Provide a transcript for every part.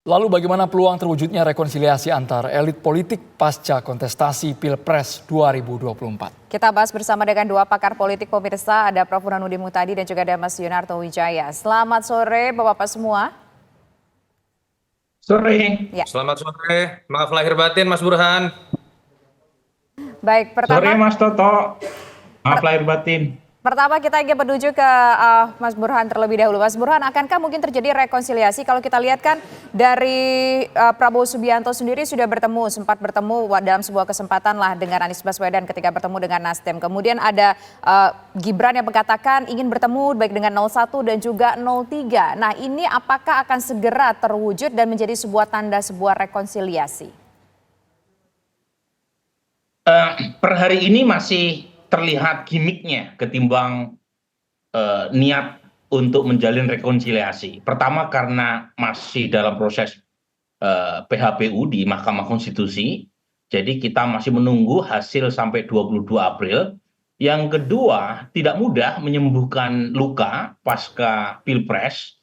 Lalu bagaimana peluang terwujudnya rekonsiliasi antar elit politik pasca kontestasi Pilpres 2024? Kita bahas bersama dengan dua pakar politik pemirsa, ada Prof. Burhanuddin Muhtadi dan juga ada Mas Yunarto Wijaya. Selamat sore Bapak-Bapak semua. Sore. Ya. Selamat sore, maaf lahir batin Mas Burhan. Baik, Sore Mas Toto. Maaf lahir batin. Pertama kita ingin menuju ke Mas Burhan terlebih dahulu. Mas Burhan, akankah mungkin terjadi rekonsiliasi? Kalau kita lihat kan dari Prabowo Subianto sendiri sudah sempat bertemu dalam sebuah kesempatan lah dengan Anies Baswedan ketika bertemu dengan Nasdem. Kemudian ada Gibran yang mengatakan ingin bertemu baik dengan 01 dan juga 03. Nah, ini apakah akan segera terwujud dan menjadi sebuah tanda sebuah rekonsiliasi? Per hari ini masih terlihat gimmicknya ketimbang niat untuk menjalin rekonsiliasi. Pertama karena masih dalam proses PHPU di Mahkamah Konstitusi, jadi kita masih menunggu hasil sampai 22 April. Yang kedua, tidak mudah menyembuhkan luka pasca Pilpres,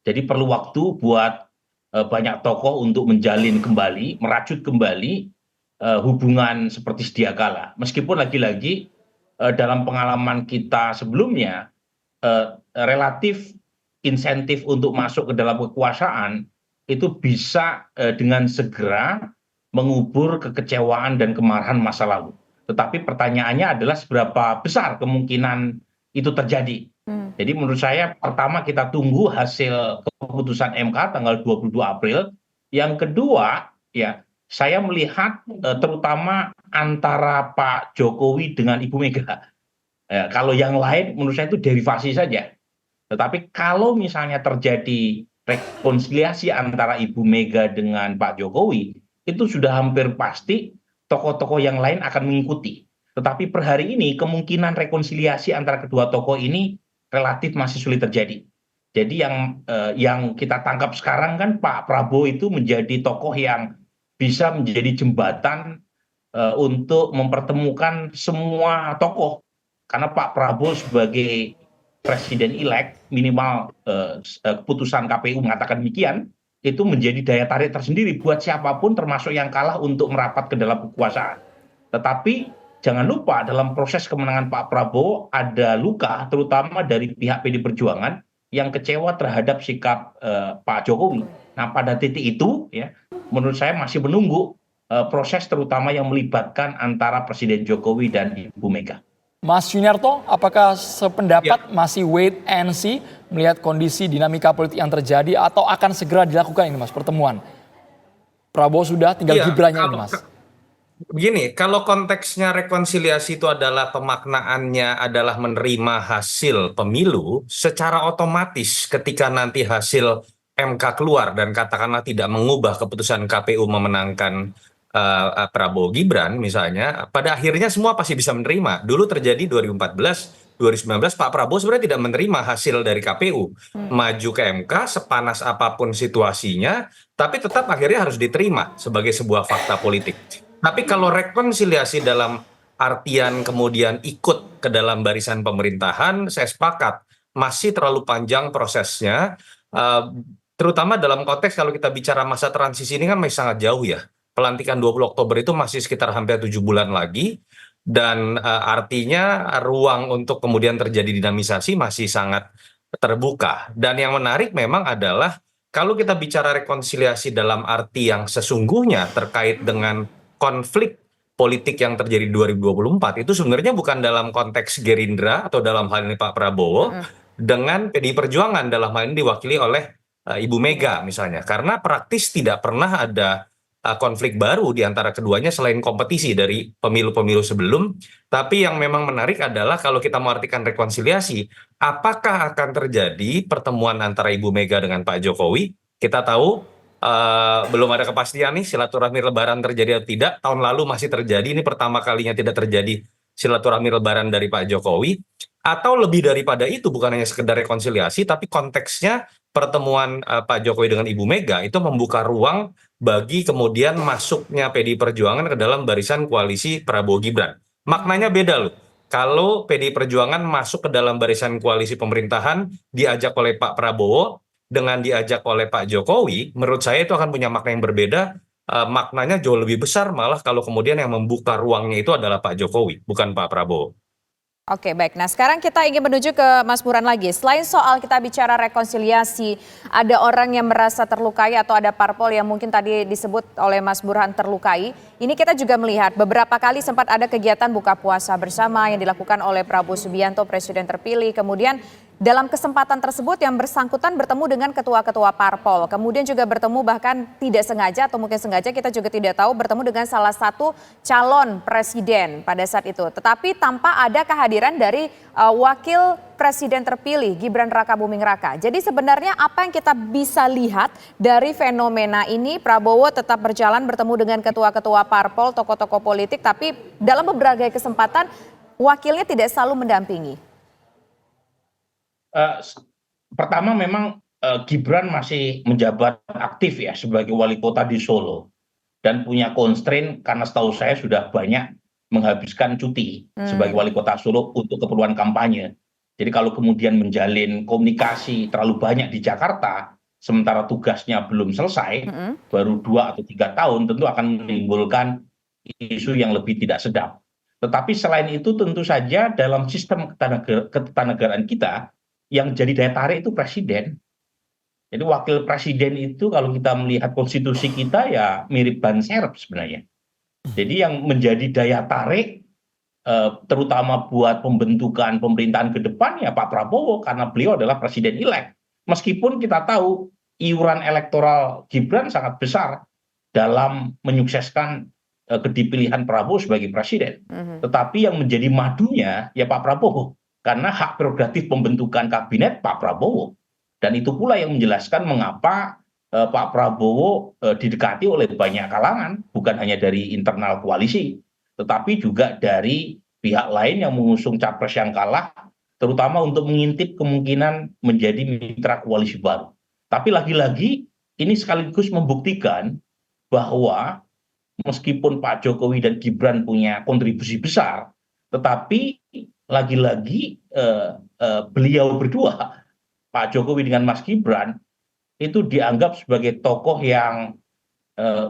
jadi perlu waktu buat banyak tokoh untuk menjalin kembali, merajut kembali hubungan seperti sedia kala. Meskipun lagi-lagi dalam pengalaman kita sebelumnya, relatif insentif untuk masuk ke dalam kekuasaan itu bisa dengan segera mengubur kekecewaan dan kemarahan masa lalu. Tetapi pertanyaannya adalah seberapa besar kemungkinan itu terjadi. Jadi menurut saya pertama kita tunggu hasil keputusan MK tanggal 22 April. Yang kedua, ya saya melihat terutama antara Pak Jokowi dengan Ibu Mega. Kalau yang lain menurut saya itu derivasi saja. Tetapi kalau misalnya terjadi rekonsiliasi antara Ibu Mega dengan Pak Jokowi, itu sudah hampir pasti tokoh-tokoh yang lain akan mengikuti. Tetapi per hari ini kemungkinan rekonsiliasi antara kedua tokoh ini relatif masih sulit terjadi. Jadi yang kita tangkap sekarang kan Pak Prabowo itu menjadi tokoh yang bisa menjadi jembatan untuk mempertemukan semua tokoh. Karena Pak Prabowo sebagai presiden elect, minimal keputusan KPU mengatakan demikian, itu menjadi daya tarik tersendiri buat siapapun termasuk yang kalah untuk merapat ke dalam kekuasaan. Tetapi jangan lupa dalam proses kemenangan Pak Prabowo ada luka terutama dari pihak PD Perjuangan yang kecewa terhadap sikap Pak Jokowi. Nah pada titik itu ya menurut saya masih menunggu proses terutama yang melibatkan antara Presiden Jokowi dan Ibu Mega. Mas Yunarto, apakah sependapat masih wait and see melihat kondisi dinamika politik yang terjadi atau akan segera dilakukan ini Mas pertemuan? Prabowo sudah tinggal Gibrannya ini Mas. Begini, kalau konteksnya rekonsiliasi itu adalah pemaknaannya adalah menerima hasil pemilu, secara otomatis ketika nanti hasil MK keluar dan katakanlah tidak mengubah keputusan KPU memenangkan Prabowo Gibran misalnya, pada akhirnya semua pasti bisa menerima. Dulu terjadi 2014, 2019 Pak Prabowo sebenarnya tidak menerima hasil dari KPU. Maju ke MK sepanas apapun situasinya, tapi tetap akhirnya harus diterima sebagai sebuah fakta politik. Tapi kalau rekonsiliasi dalam artian kemudian ikut ke dalam barisan pemerintahan, saya sepakat masih terlalu panjang prosesnya, terutama dalam konteks kalau kita bicara masa transisi ini kan masih sangat jauh ya. Pelantikan 20 Oktober itu masih sekitar hampir 7 bulan lagi, dan artinya ruang untuk kemudian terjadi dinamisasi masih sangat terbuka. Dan yang menarik memang adalah kalau kita bicara rekonsiliasi dalam arti yang sesungguhnya terkait dengan konflik politik yang terjadi 2024 itu sebenarnya bukan dalam konteks Gerindra atau dalam hal ini Pak Prabowo dengan PDI Perjuangan, dalam hal ini diwakili oleh Ibu Mega misalnya, karena praktis tidak pernah ada konflik baru di antara keduanya selain kompetisi dari pemilu-pemilu sebelum. Tapi yang memang menarik adalah kalau kita mengartikan rekonsiliasi, apakah akan terjadi pertemuan antara Ibu Mega dengan Pak Jokowi? Kita tahu belum ada kepastian nih silaturahmi Lebaran terjadi atau tidak. Tahun lalu masih terjadi, ini pertama kalinya tidak terjadi silaturahmi Lebaran dari Pak Jokowi. Atau lebih daripada itu, bukan hanya sekedar rekonsiliasi, tapi konteksnya pertemuan Pak Jokowi dengan Ibu Mega itu membuka ruang bagi kemudian masuknya PDI Perjuangan ke dalam barisan koalisi Prabowo Gibran. Maknanya beda loh. Kalau PDI Perjuangan masuk ke dalam barisan koalisi pemerintahan diajak oleh Pak Prabowo, dengan diajak oleh Pak Jokowi, menurut saya itu akan punya makna yang berbeda. Maknanya jauh lebih besar malah kalau kemudian yang membuka ruangnya itu adalah Pak Jokowi, bukan Pak Prabowo. Oke, baik. Nah, sekarang kita ingin menuju ke Mas Burhan lagi. Selain soal kita bicara rekonsiliasi, ada orang yang merasa terlukai atau ada parpol yang mungkin tadi disebut oleh Mas Burhan terlukai. Ini kita juga melihat beberapa kali sempat ada kegiatan buka puasa bersama yang dilakukan oleh Prabowo Subianto, Presiden terpilih. Kemudian dalam kesempatan tersebut yang bersangkutan bertemu dengan ketua-ketua parpol. Kemudian juga bertemu bahkan tidak sengaja atau mungkin sengaja kita juga tidak tahu bertemu dengan salah satu calon presiden pada saat itu. Tetapi tanpa ada kehadiran dari wakil presiden terpilih Gibran Rakabuming Raka. Jadi sebenarnya apa yang kita bisa lihat dari fenomena ini, Prabowo tetap berjalan bertemu dengan ketua-ketua parpol, tokoh-tokoh politik, tapi dalam berbagai kesempatan wakilnya tidak selalu mendampingi. Pertama memang Gibran masih menjabat aktif ya sebagai wali kota di Solo dan punya constraint karena setahu saya sudah banyak menghabiskan cuti sebagai wali kota Solo untuk keperluan kampanye. Jadi kalau kemudian menjalin komunikasi terlalu banyak di Jakarta sementara tugasnya belum selesai, baru 2 atau 3 tahun, tentu akan menimbulkan isu yang lebih tidak sedap. Tetapi selain itu tentu saja dalam sistem ketatanegaraan kita yang jadi daya tarik itu presiden. Jadi wakil presiden itu kalau kita melihat konstitusi kita ya mirip ban serep sebenarnya. Jadi yang menjadi daya tarik terutama buat pembentukan pemerintahan ke depan ya Pak Prabowo karena beliau adalah presiden elek. Meskipun kita tahu iuran elektoral Gibran sangat besar dalam menyukseskan kedipilihan Prabowo sebagai presiden. Tetapi yang menjadi madunya ya Pak Prabowo. Karena hak prerogatif pembentukan kabinet Pak Prabowo. Dan itu pula yang menjelaskan mengapa Pak Prabowo didekati oleh banyak kalangan, bukan hanya dari internal koalisi, tetapi juga dari pihak lain yang mengusung capres yang kalah, terutama untuk mengintip kemungkinan menjadi mitra koalisi baru. Tapi lagi-lagi ini sekaligus membuktikan bahwa meskipun Pak Jokowi dan Gibran punya kontribusi besar, tetapi lagi-lagi beliau berdua, Pak Jokowi dengan Mas Gibran, itu dianggap sebagai tokoh yang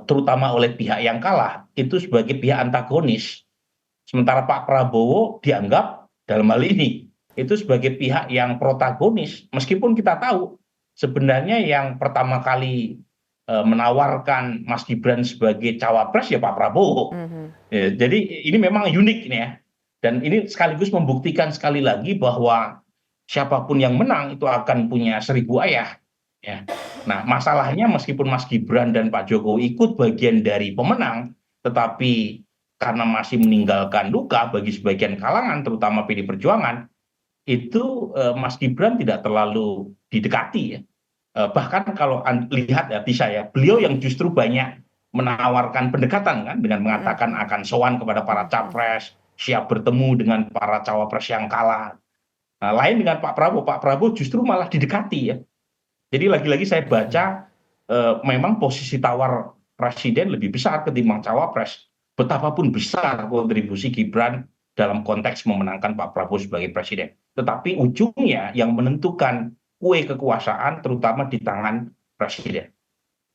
terutama oleh pihak yang kalah, itu sebagai pihak antagonis. Sementara Pak Prabowo dianggap dalam hal ini, itu sebagai pihak yang protagonis. Meskipun kita tahu sebenarnya yang pertama kali menawarkan Mas Gibran sebagai cawapres ya Pak Prabowo. Jadi ini memang unik nih ya. Dan ini sekaligus membuktikan sekali lagi bahwa siapapun yang menang itu akan punya 1000 ayah. Ya. Nah masalahnya meskipun Mas Gibran dan Pak Jokowi ikut bagian dari pemenang, tetapi karena masih meninggalkan luka bagi sebagian kalangan, terutama PD Perjuangan, itu Mas Gibran tidak terlalu didekati ya. Bahkan kalau lihat hati saya, beliau yang justru banyak menawarkan pendekatan kan dengan mengatakan akan sowan kepada para capres, siap bertemu dengan para cawapres yang kalah. Nah, lain dengan Pak Prabowo justru malah didekati ya. Jadi lagi-lagi saya baca memang posisi tawar presiden lebih besar ketimbang cawapres. Betapapun besar kontribusi Gibran dalam konteks memenangkan Pak Prabowo sebagai presiden. Tetapi ujungnya yang menentukan kue kekuasaan terutama di tangan presiden.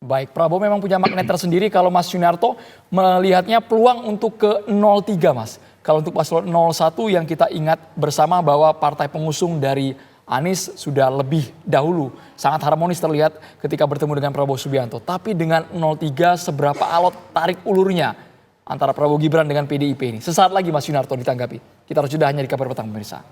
Baik, Prabowo memang punya magnet tersendiri. Kalau Mas Yunarto melihatnya peluang untuk ke 03, Mas. Kalau untuk paslon 01 yang kita ingat bersama bahwa partai pengusung dari Anies sudah lebih dahulu sangat harmonis terlihat ketika bertemu dengan Prabowo Subianto. Tapi dengan 03 seberapa alot tarik ulurnya antara Prabowo Gibran dengan PDIP ini. Sesaat lagi Mas Yunarto ditanggapi. Kita harus jeda hanya di Kabar Petang pemirsa.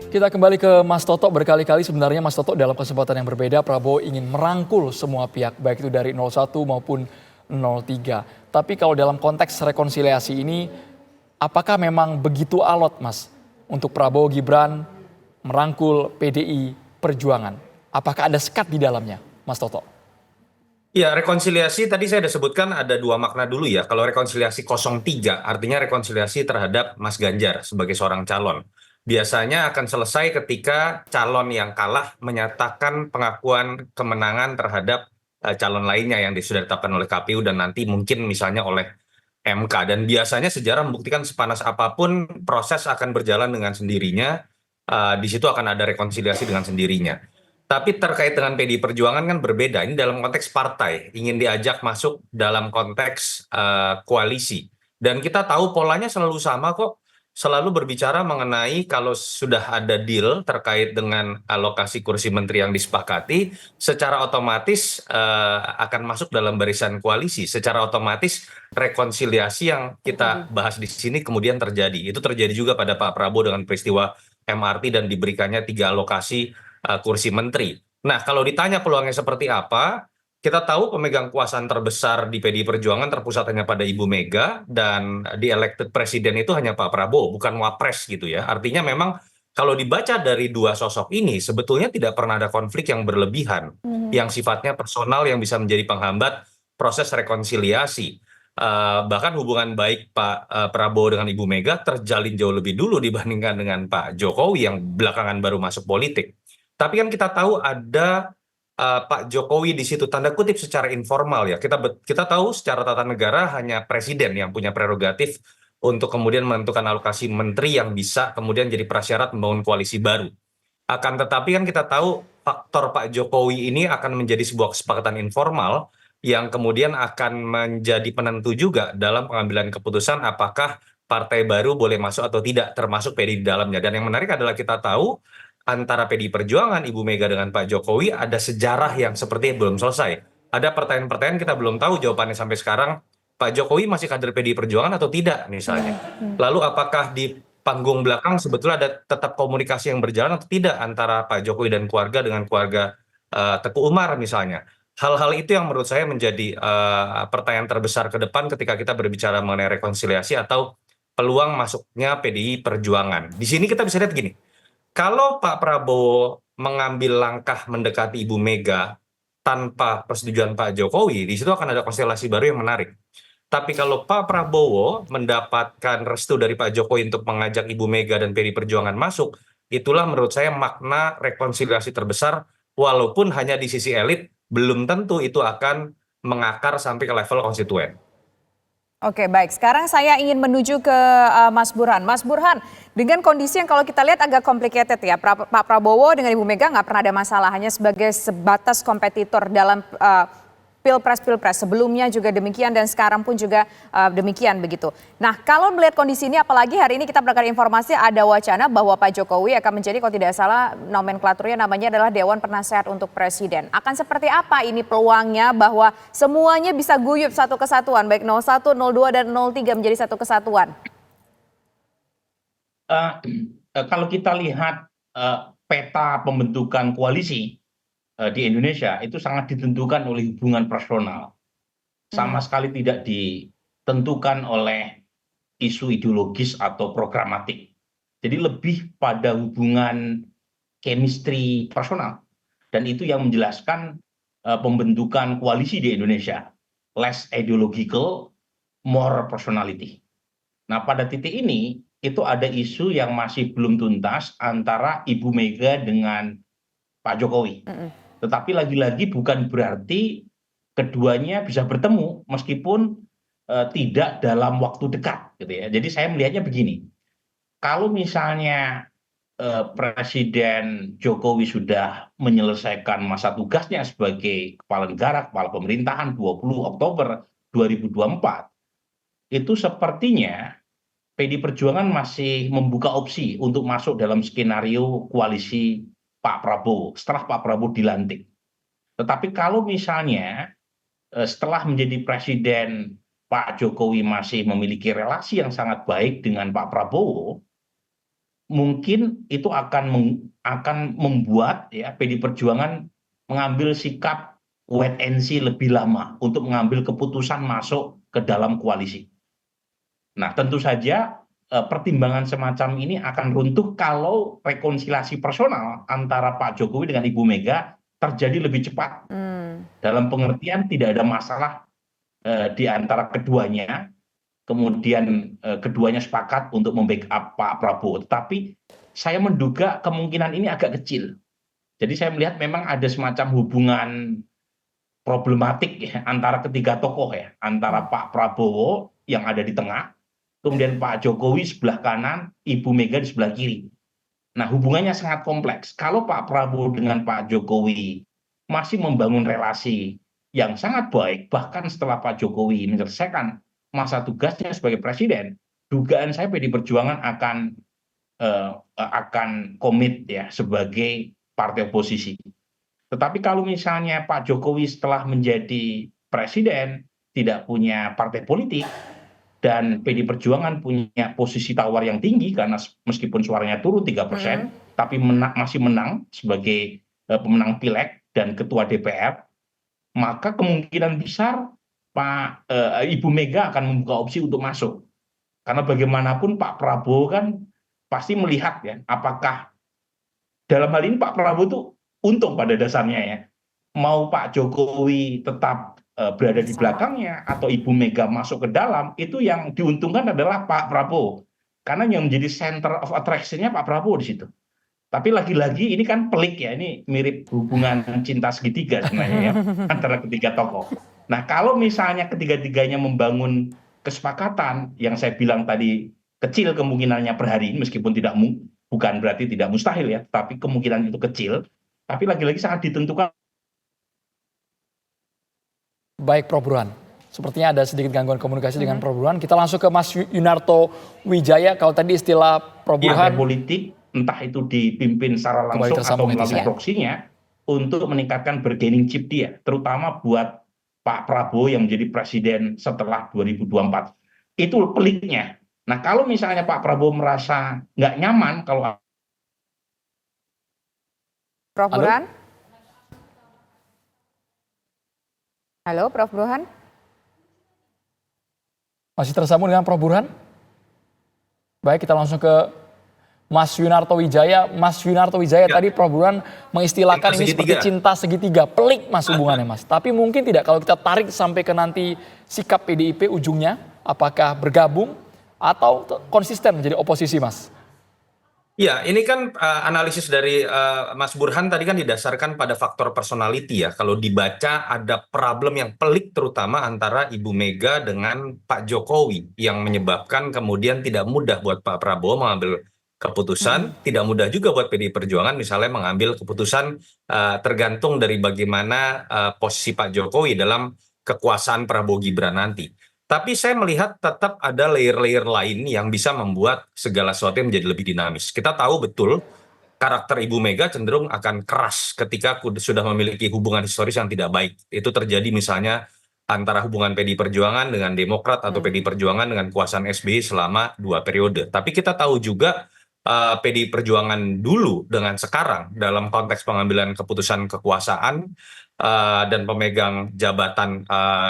Kita kembali ke Mas Toto. Berkali-kali sebenarnya Mas Toto dalam kesempatan yang berbeda Prabowo ingin merangkul semua pihak baik itu dari 01 maupun 03. Tapi kalau dalam konteks rekonsiliasi ini apakah memang begitu alot Mas untuk Prabowo Gibran merangkul PDI Perjuangan? Apakah ada sekat di dalamnya Mas Toto? Ya, rekonsiliasi tadi saya sudah sebutkan ada 2 makna dulu ya. Kalau rekonsiliasi 03 artinya rekonsiliasi terhadap Mas Ganjar sebagai seorang calon. Biasanya akan selesai ketika calon yang kalah menyatakan pengakuan kemenangan terhadap calon lainnya yang sudah ditetapkan oleh KPU dan nanti mungkin misalnya oleh MK. Dan biasanya sejarah membuktikan sepanas apapun proses akan berjalan dengan sendirinya. Di situ akan ada rekonsiliasi dengan sendirinya. Tapi terkait dengan PDI Perjuangan kan berbeda. Ini dalam konteks partai, ingin diajak masuk dalam konteks koalisi. Dan kita tahu polanya selalu sama kok. Selalu berbicara mengenai kalau sudah ada deal terkait dengan alokasi kursi menteri yang disepakati, secara otomatis akan masuk dalam barisan koalisi. Secara otomatis rekonsiliasi yang kita bahas di sini kemudian terjadi. Itu terjadi juga pada Pak Prabowo dengan peristiwa MRT dan diberikannya 3 alokasi kursi menteri. Nah, kalau ditanya peluangnya seperti apa, kita tahu pemegang kekuasaan terbesar di PDI Perjuangan terpusat hanya pada Ibu Mega, dan di elected presiden itu hanya Pak Prabowo, bukan wapres gitu ya. Artinya memang kalau dibaca dari dua sosok ini, sebetulnya tidak pernah ada konflik yang berlebihan, yang sifatnya personal yang bisa menjadi penghambat proses rekonsiliasi. Bahkan hubungan baik Pak Prabowo dengan Ibu Mega terjalin jauh lebih dulu dibandingkan dengan Pak Jokowi yang belakangan baru masuk politik. Tapi kan kita tahu ada Pak Jokowi di situ tanda kutip secara informal ya. Kita tahu secara tata negara hanya presiden yang punya prerogatif untuk kemudian menentukan alokasi menteri yang bisa kemudian jadi prasyarat membangun koalisi baru. Akan tetapi kan kita tahu faktor Pak Jokowi ini akan menjadi sebuah kesepakatan informal yang kemudian akan menjadi penentu juga dalam pengambilan keputusan apakah partai baru boleh masuk atau tidak, termasuk PDI di dalamnya. Dan yang menarik adalah kita tahu antara PDI Perjuangan, Ibu Mega dengan Pak Jokowi ada sejarah yang sepertinya belum selesai. Ada pertanyaan-pertanyaan kita belum tahu jawabannya sampai sekarang. Pak Jokowi masih kader PDI Perjuangan atau tidak misalnya. Lalu apakah di panggung belakang sebetulnya ada tetap komunikasi yang berjalan atau tidak antara Pak Jokowi dan keluarga dengan keluarga Teguh Umar misalnya. Hal-hal itu yang menurut saya menjadi pertanyaan terbesar ke depan ketika kita berbicara mengenai rekonsiliasi atau peluang masuknya PDI Perjuangan. Di sini kita bisa lihat gini. Kalau Pak Prabowo mengambil langkah mendekati Ibu Mega tanpa persetujuan Pak Jokowi, di situ akan ada konstelasi baru yang menarik. Tapi kalau Pak Prabowo mendapatkan restu dari Pak Jokowi untuk mengajak Ibu Mega dan PDI Perjuangan masuk, itulah menurut saya makna rekonsiliasi terbesar, walaupun hanya di sisi elit, belum tentu itu akan mengakar sampai ke level konstituen. Oke, baik. Sekarang saya ingin menuju ke Mas Burhan. Mas Burhan, dengan kondisi yang kalau kita lihat agak complicated ya, Pak Prabowo dengan Ibu Mega nggak pernah ada masalah, hanya sebagai sebatas kompetitor dalam Pilpres sebelumnya juga demikian dan sekarang pun juga demikian begitu. Nah, kalau melihat kondisi ini, apalagi hari ini kita mendapatkan informasi ada wacana bahwa Pak Jokowi akan menjadi, kalau tidak salah nomenklaturnya namanya adalah Dewan Penasehat untuk Presiden. Akan seperti apa ini peluangnya bahwa semuanya bisa guyup satu kesatuan, baik 01, 02 dan 03 menjadi satu kesatuan? Kalau kita lihat peta pembentukan koalisi di Indonesia itu sangat ditentukan oleh hubungan personal, sama sekali tidak ditentukan oleh isu ideologis atau programatik. Jadi lebih pada hubungan chemistry personal, dan itu yang menjelaskan pembentukan koalisi di Indonesia, less ideological, more personality. Nah, pada titik ini itu ada isu yang masih belum tuntas antara Ibu Mega dengan Pak Jokowi. Tetapi lagi-lagi bukan berarti keduanya bisa bertemu meskipun tidak dalam waktu dekat gitu ya. Jadi saya melihatnya begini. Kalau misalnya Presiden Jokowi sudah menyelesaikan masa tugasnya sebagai kepala negara, kepala pemerintahan 20 Oktober 2024, itu sepertinya PDI Perjuangan masih membuka opsi untuk masuk dalam skenario koalisi Pak Prabowo setelah Pak Prabowo dilantik. Tetapi kalau misalnya setelah menjadi presiden Pak Jokowi masih memiliki relasi yang sangat baik dengan Pak Prabowo, mungkin itu akan membuat ya PDI Perjuangan mengambil sikap wait and see lebih lama untuk mengambil keputusan masuk ke dalam koalisi. Nah, tentu saja pertimbangan semacam ini akan runtuh kalau rekonsiliasi personal antara Pak Jokowi dengan Ibu Mega terjadi lebih cepat. Dalam pengertian tidak ada masalah di antara keduanya, kemudian keduanya sepakat untuk membackup Pak Prabowo. Tetapi saya menduga kemungkinan ini agak kecil. Jadi saya melihat memang ada semacam hubungan problematik ya, antara ketiga tokoh ya, antara Pak Prabowo yang ada di tengah, kemudian Pak Jokowi sebelah kanan, Ibu Mega di sebelah kiri. Nah, hubungannya sangat kompleks. Kalau Pak Prabowo dengan Pak Jokowi masih membangun relasi yang sangat baik, bahkan setelah Pak Jokowi menyelesaikan masa tugasnya sebagai presiden, dugaan saya PDI Perjuangan akan komit ya sebagai partai oposisi. Tetapi kalau misalnya Pak Jokowi setelah menjadi presiden tidak punya partai politik dan PDI Perjuangan punya posisi tawar yang tinggi karena meskipun suaranya turun 3%, tapi masih menang sebagai pemenang pileg dan ketua DPR, maka kemungkinan besar Ibu Mega akan membuka opsi untuk masuk. Karena bagaimanapun Pak Prabowo kan pasti melihat ya, apakah dalam hal ini Pak Prabowo itu untung pada dasarnya ya. Mau Pak Jokowi tetap berada di belakangnya atau Ibu Mega masuk ke dalam, itu yang diuntungkan adalah Pak Prabowo. Karena yang menjadi center of attraction-nya Pak Prabowo di situ. Tapi lagi-lagi ini kan pelik ya, ini mirip hubungan cinta segitiga sebenarnya ya, antara ketiga tokoh. Nah, kalau misalnya ketiga-tiganya membangun kesepakatan yang saya bilang tadi kecil kemungkinannya per hari ini, meskipun bukan berarti tidak mustahil ya, tapi kemungkinan itu kecil, tapi lagi-lagi sangat ditentukan. Baik, Prof. Burhan. Sepertinya ada sedikit gangguan komunikasi dengan Prof. Burhan. Kita langsung ke Mas Yunarto Wijaya. Kalau tadi istilah Prof. Burhan, politik, entah itu dipimpin secara langsung atau melalui proksinya, untuk meningkatkan bargaining chip dia, terutama buat Pak Prabowo yang menjadi presiden setelah 2024. Itu peliknya. Nah, kalau misalnya Pak Prabowo merasa nggak nyaman kalau Prof. Burhan? Halo, Prof. Burhan? masih tersambung dengan Prof. Burhan? Baik, kita langsung ke Mas Yunarto Wijaya. Mas Yunarto Wijaya, tadi Prof. Burhan mengistilahkan ini seperti cinta segitiga. Pelik Mas hubungannya Mas. Tapi mungkin tidak kalau kita tarik sampai ke nanti sikap PDIP ujungnya. Apakah bergabung atau konsisten menjadi oposisi Mas? Ya, ini kan analisis dari Mas Burhan tadi kan didasarkan pada faktor personality ya. Kalau dibaca ada problem yang pelik terutama antara Ibu Mega dengan Pak Jokowi yang menyebabkan kemudian tidak mudah buat Pak Prabowo mengambil keputusan, tidak mudah juga buat PDI Perjuangan misalnya mengambil keputusan tergantung dari bagaimana posisi Pak Jokowi dalam kekuasaan Prabowo Gibran nanti. Tapi saya melihat tetap ada layer-layer lain yang bisa membuat segala sesuatu yang menjadi lebih dinamis. Kita tahu betul karakter Ibu Mega cenderung akan keras ketika sudah memiliki hubungan historis yang tidak baik. Itu terjadi misalnya antara hubungan PDI Perjuangan dengan Demokrat atau PDI Perjuangan dengan kekuasaan SBY selama 2 periode. Tapi kita tahu juga PDI Perjuangan dulu dengan sekarang dalam konteks pengambilan keputusan kekuasaan dan pemegang jabatan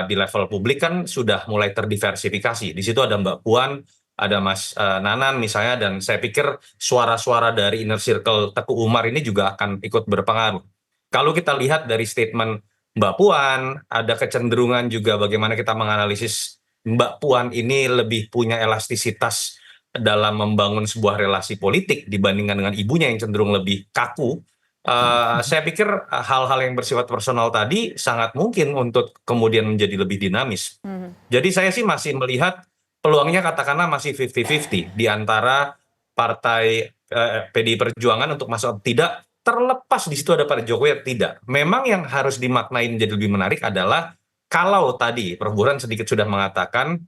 di level publik kan sudah mulai terdiversifikasi. Di situ ada Mbak Puan, ada Mas Nanan misalnya, dan saya pikir suara-suara dari inner circle Teguh Umar ini juga akan ikut berpengaruh. Kalau kita lihat dari statement Mbak Puan, ada kecenderungan juga bagaimana kita menganalisis Mbak Puan ini lebih punya elastisitas dalam membangun sebuah relasi politik dibandingkan dengan ibunya yang cenderung lebih kaku. Saya pikir hal-hal yang bersifat personal tadi sangat mungkin untuk kemudian menjadi lebih dinamis. Jadi saya sih masih melihat peluangnya katakanlah masih 50-50 di antara partai PDI Perjuangan untuk masuk, tidak terlepas di situ ada Pak Jokowi atau tidak. Memang yang harus dimaknai menjadi lebih menarik adalah kalau tadi Prof. Burhan sedikit sudah mengatakan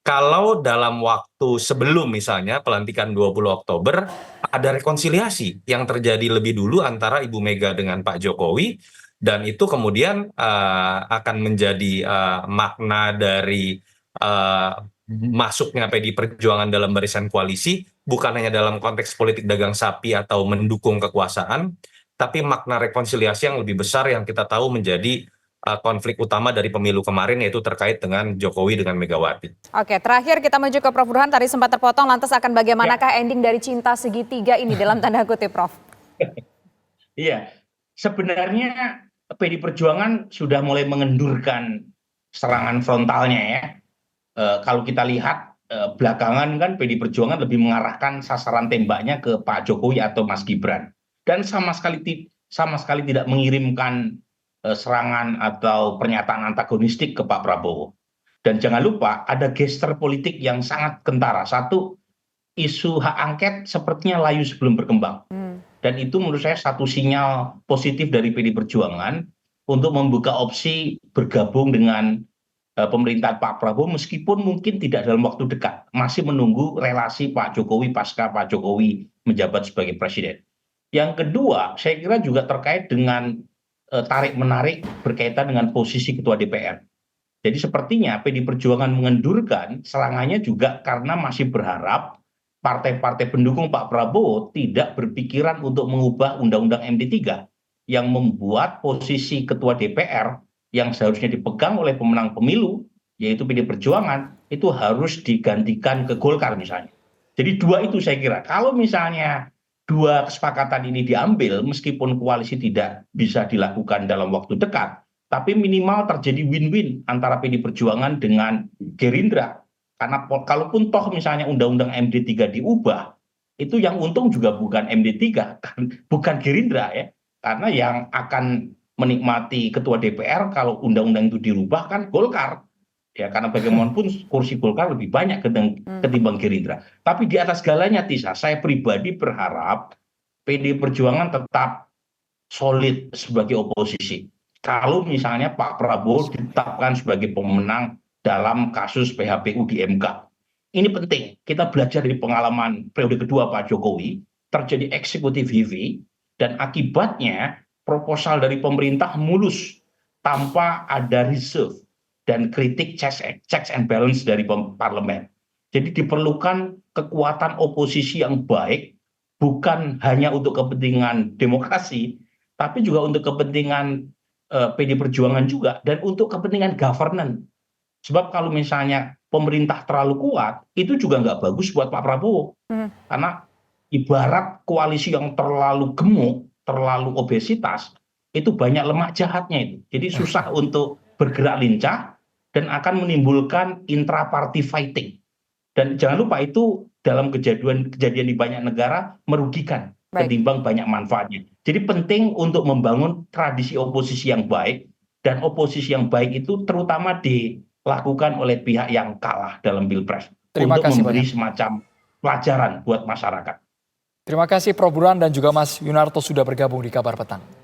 kalau dalam waktu sebelum misalnya pelantikan 20 Oktober ada rekonsiliasi yang terjadi lebih dulu antara Ibu Mega dengan Pak Jokowi, dan itu kemudian akan menjadi makna dari masuknya PDI Perjuangan dalam barisan koalisi, bukan hanya dalam konteks politik dagang sapi atau mendukung kekuasaan, tapi makna rekonsiliasi yang lebih besar yang kita tahu menjadi konflik utama dari pemilu kemarin, yaitu terkait dengan Jokowi dengan Megawati. Oke, terakhir kita menuju ke Prof. Burhan, tadi sempat terpotong, lantas akan bagaimanakah ending dari cinta segitiga ini dalam tanda kutip, Prof? Iya, sebenarnya PDI Perjuangan sudah mulai mengendurkan serangan frontalnya ya. Kalau kita lihat belakangan kan PDI Perjuangan lebih mengarahkan sasaran tembaknya ke Pak Jokowi atau Mas Gibran, dan sama sekali tidak mengirimkan serangan atau pernyataan antagonistik ke Pak Prabowo. Dan jangan lupa ada gestur politik yang sangat kentara. Satu, isu hak angket sepertinya layu sebelum berkembang. Dan itu menurut saya satu sinyal positif dari PD Perjuangan untuk membuka opsi bergabung dengan pemerintahan Pak Prabowo meskipun mungkin tidak dalam waktu dekat, masih menunggu relasi Pak Jokowi pasca Pak Jokowi menjabat sebagai presiden. Yang kedua, saya kira juga terkait dengan tarik-menarik berkaitan dengan posisi Ketua DPR. Jadi sepertinya PD Perjuangan mengendurkan serangannya juga karena masih berharap partai-partai pendukung Pak Prabowo tidak berpikiran untuk mengubah Undang-Undang MD3 yang membuat posisi Ketua DPR yang seharusnya dipegang oleh pemenang pemilu, yaitu PD Perjuangan, itu harus digantikan ke Golkar misalnya. Jadi dua itu saya kira, kalau misalnya dua kesepakatan ini diambil, meskipun koalisi tidak bisa dilakukan dalam waktu dekat, tapi minimal terjadi win-win antara PD Perjuangan dengan Gerindra. Karena kalaupun toh misalnya Undang-Undang MD3 diubah, itu yang untung juga bukan MD3, bukan Gerindra ya. Karena yang akan menikmati Ketua DPR kalau undang-undang itu dirubah kan Golkar. Ya, karena bagaimanapun kursi Golkar lebih banyak ketimbang Gerindra. Tapi di atas segalanya, Tisa, saya pribadi berharap PD Perjuangan tetap solid sebagai oposisi. Kalau misalnya Pak Prabowo ditetapkan sebagai pemenang dalam kasus PHPU di MK. Ini penting, kita belajar dari pengalaman periode kedua Pak Jokowi, terjadi eksekutif heavy, dan akibatnya proposal dari pemerintah mulus tanpa ada reserve dan kritik checks and balance dari parlemen. Jadi diperlukan kekuatan oposisi yang baik, bukan hanya untuk kepentingan demokrasi, tapi juga untuk kepentingan PD Perjuangan juga, dan untuk kepentingan governance. Sebab kalau misalnya pemerintah terlalu kuat, itu juga nggak bagus buat Pak Prabowo. Karena ibarat koalisi yang terlalu gemuk, terlalu obesitas, itu banyak lemak jahatnya itu. Jadi susah untuk bergerak lincah dan akan menimbulkan intra-party fighting. Dan jangan lupa itu dalam kejadian di banyak negara merugikan ketimbang banyak manfaatnya. Jadi penting untuk membangun tradisi oposisi yang baik, dan oposisi yang baik itu terutama dilakukan oleh pihak yang kalah dalam Pilpres untuk memberi semacam pelajaran buat masyarakat. Terima kasih Prof. Burhan dan juga Mas Yunarto sudah bergabung di Kabar Petang.